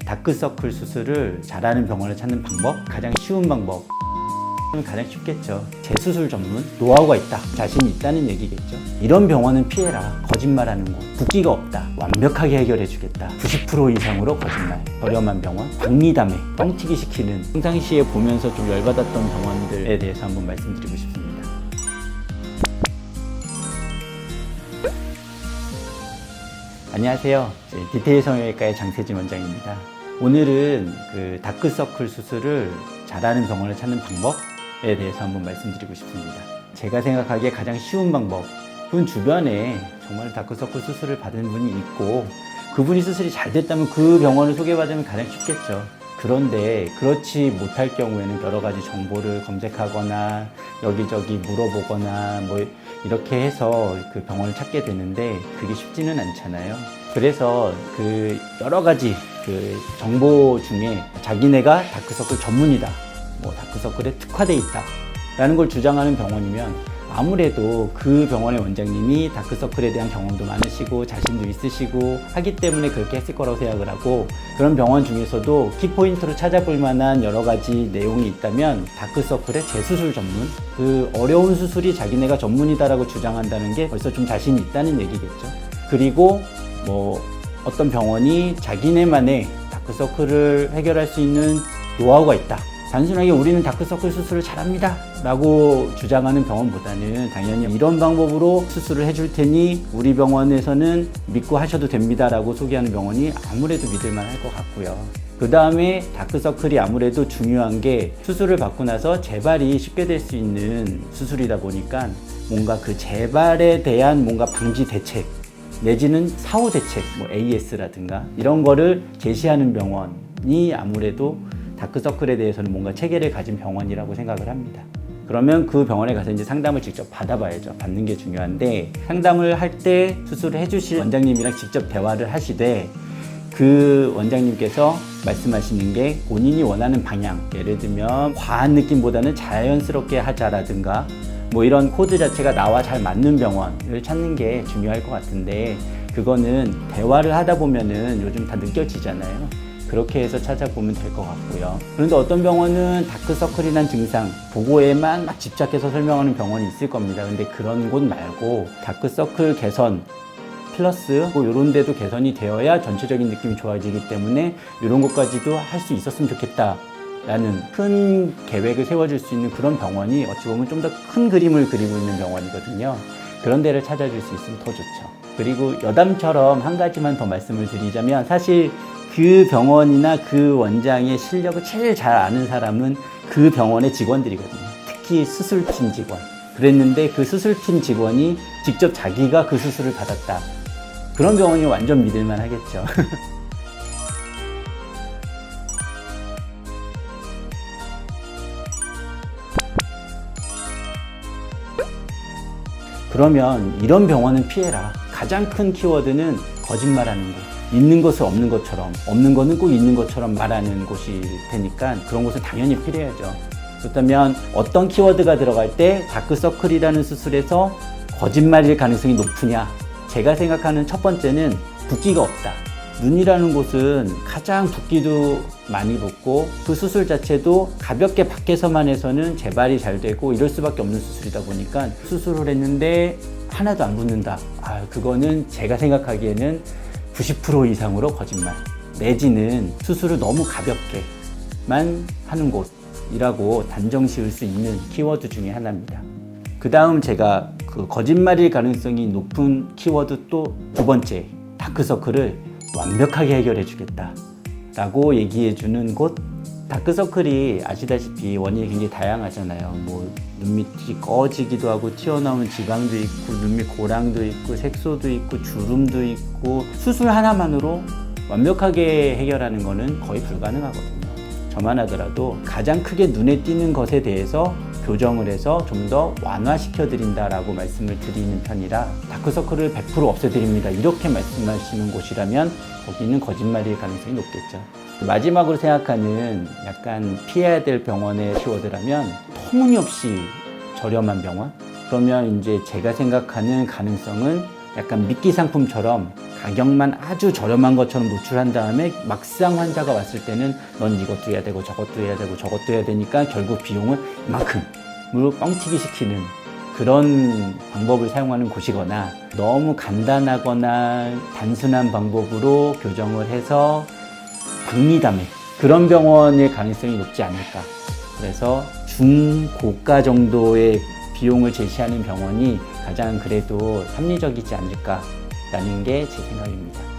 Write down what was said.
다크서클 수술을 잘하는 병원을 찾는 방법, 가장 쉬운 방법 가장 쉽겠죠. 재수술 전문 노하우가 있다, 자신이 있다는 얘기겠죠. 이런 병원은 피해라. 거짓말하는 곳, 붓기가 없다, 완벽하게 해결해 주겠다, 90% 이상으로 거짓말, 저렴한 병원, 박리담에 뻥튀기 시키는, 평상시에 보면서 좀 열받았던 병원들에 대해서 한번 말씀드리고 싶습니다. 안녕하세요. 디테일 성형외과의 장세진 원장입니다. 오늘은 그 다크서클 수술을 잘하는 병원을 찾는 방법에 대해서 한번 말씀드리고 싶습니다. 제가 생각하기에 가장 쉬운 방법은, 주변에 정말 다크서클 수술을 받은 분이 있고 그분이 수술이 잘 됐다면 그 병원을 소개받으면 가장 쉽겠죠. 그런데 그렇지 못할 경우에는 여러 가지 정보를 검색하거나 여기저기 물어보거나 뭐 이렇게 해서 그 병원을 찾게 되는데 그게 쉽지는 않잖아요. 그래서 그 여러 가지 그 정보 중에 자기네가 다크서클 전문이다, 뭐 다크서클에 특화돼 있다 라는 걸 주장하는 병원이면 아무래도 그 병원의 원장님이 다크서클에 대한 경험도 많으시고 자신도 있으시고 하기 때문에 그렇게 했을 거라고 생각을 하고, 그런 병원 중에서도 키포인트로 찾아볼 만한 여러 가지 내용이 있다면 다크서클의 재수술 전문, 그 어려운 수술이 자기네가 전문이다라고 주장한다는 게 벌써 좀 자신이 있다는 얘기겠죠. 그리고 뭐 어떤 병원이 자기네만의 다크서클을 해결할 수 있는 노하우가 있다, 단순하게 우리는 다크서클 수술을 잘합니다 라고 주장하는 병원보다는 당연히 이런 방법으로 수술을 해줄 테니 우리 병원에서는 믿고 하셔도 됩니다 라고 소개하는 병원이 아무래도 믿을만 할 것 같고요. 그 다음에 다크서클이 아무래도 중요한 게 수술을 받고 나서 재발이 쉽게 될 수 있는 수술이다 보니까 뭔가 그 재발에 대한 뭔가 방지 대책 내지는 사후 대책, 뭐 AS라든가 이런 거를 제시하는 병원이 아무래도 다크서클에 대해서는 뭔가 체계를 가진 병원이라고 생각을 합니다. 그러면 그 병원에 가서 이제 상담을 직접 받아봐야죠. 받는 게 중요한데, 상담을 할 때 수술을 해주실 원장님이랑 직접 대화를 하시되 그 원장님께서 말씀하시는 게 본인이 원하는 방향, 예를 들면 과한 느낌보다는 자연스럽게 하자라든가 뭐 이런 코드 자체가 나와 잘 맞는 병원을 찾는 게 중요할 것 같은데, 그거는 대화를 하다 보면은 요즘 다 느껴지잖아요. 그렇게 해서 찾아보면 될 것 같고요. 그런데 어떤 병원은 다크서클이란 증상 보고에만 막 집착해서 설명하는 병원이 있을 겁니다. 근데 그런 곳 말고 다크서클 개선 플러스 뭐 이런 데도 개선이 되어야 전체적인 느낌이 좋아지기 때문에 이런 것까지도 할 수 있었으면 좋겠다 라는 큰 계획을 세워줄 수 있는 그런 병원이 어찌 보면 좀 더 큰 그림을 그리고 있는 병원이거든요. 그런 데를 찾아줄 수 있으면 더 좋죠. 그리고 여담처럼 한 가지만 더 말씀을 드리자면, 사실 그 병원이나 그 원장의 실력을 제일 잘 아는 사람은 그 병원의 직원들이거든요. 특히 수술팀 직원. 그랬는데 그 수술팀 직원이 직접 자기가 그 수술을 받았다. 그런 병원이 완전 믿을만 하겠죠. 그러면 이런 병원은 피해라. 가장 큰 키워드는 거짓말하는 것. 있는 것을 없는 것처럼, 없는 거는 꼭 있는 것처럼 말하는 곳일 테니까 그런 곳은 당연히 피해야죠. 그렇다면 어떤 키워드가 들어갈 때 다크서클이라는 수술에서 거짓말일 가능성이 높으냐? 제가 생각하는 첫 번째는 붓기가 없다. 눈이라는 곳은 가장 붓기도 많이 붓고 그 수술 자체도 가볍게 밖에서만 해서는 재발이 잘 되고 이럴 수밖에 없는 수술이다 보니까 수술을 했는데 하나도 안 붓는다. 그거는 제가 생각하기에는 90% 이상으로 거짓말, 내지는 수술을 너무 가볍게만 하는 곳이라고 단정 지을 수 있는 키워드 중에 하나입니다. 그 다음 제가 그 거짓말일 가능성이 높은 키워드 또 두 번째, 다크서클을 완벽하게 해결해 주겠다 라고 얘기해 주는 곳. 다크서클이 아시다시피 원인이 굉장히 다양하잖아요. 뭐 눈밑이 꺼지기도 하고 튀어나오는 지방도 있고 눈밑 고랑도 있고 색소도 있고 주름도 있고, 수술 하나만으로 완벽하게 해결하는 거는 거의 불가능하거든요. 저만 하더라도 가장 크게 눈에 띄는 것에 대해서 교정을 해서 좀 더 완화시켜 드린다라고 말씀을 드리는 편이라, 다크서클을 100% 없애드립니다 이렇게 말씀하시는 곳이라면 거기는 거짓말일 가능성이 높겠죠. 마지막으로 생각하는 약간 피해야 될 병원의 키워드라면 터무니없이 저렴한 병원? 그러면 이제 제가 생각하는 가능성은 약간 미끼 상품처럼 가격만 아주 저렴한 것처럼 노출한 다음에 막상 환자가 왔을 때는 넌 이것도 해야 되고 저것도 해야 되고 저것도 해야 되니까 결국 비용을 이만큼으로 뻥튀기 시키는 그런 방법을 사용하는 곳이거나 너무 간단하거나 단순한 방법으로 교정을 해서 박리담회 그런 병원의 가능성이 높지 않을까. 그래서 중고가 정도의 비용을 제시하는 병원이 가장 그래도 합리적이지 않을까라는 게 제 생각입니다.